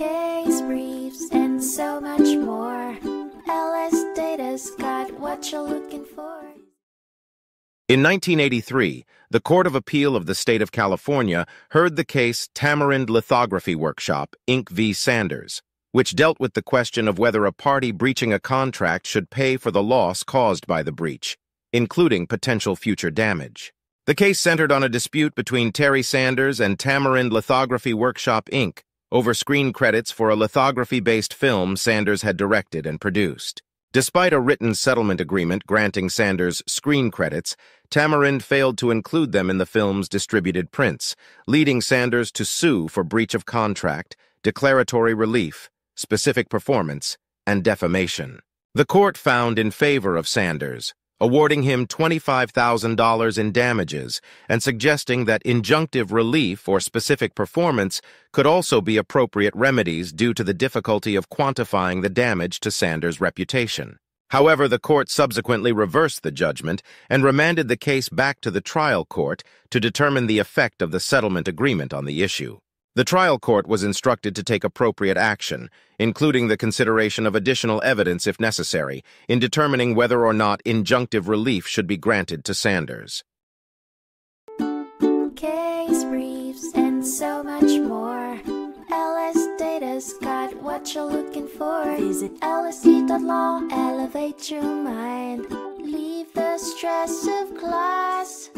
case briefs, and so much more. LSData's got what you're looking for. In 1983, the Court of Appeal of the State of California heard the case Tamarind Lithography Workshop, Inc. v. Sanders, which dealt with the question of whether a party breaching a contract should pay for the loss caused by the breach, including potential future damage. The case centered on a dispute between Terry Sanders and Tamarind Lithography Workshop, Inc. over screen credits for a lithography-based film Sanders had directed and produced. Despite a written settlement agreement granting Sanders screen credits, Tamarind failed to include them in the film's distributed prints, leading Sanders to sue for breach of contract, declaratory relief, specific performance, and defamation. The court found in favor of Sanders, awarding him $25,000 in damages and suggesting that injunctive relief or specific performance could also be appropriate remedies due to the difficulty of quantifying the damage to Sanders' reputation. However, the court subsequently reversed the judgment and remanded the case back to the trial court to determine the effect of the settlement agreement on the issue. The trial court was instructed to take appropriate action, including the consideration of additional evidence if necessary, in determining whether or not injunctive relief should be granted to Sanders. Case briefs, and so much more. LSData's got what you're looking for. Visit LSD.law, elevate your mind. Leave the stress of class.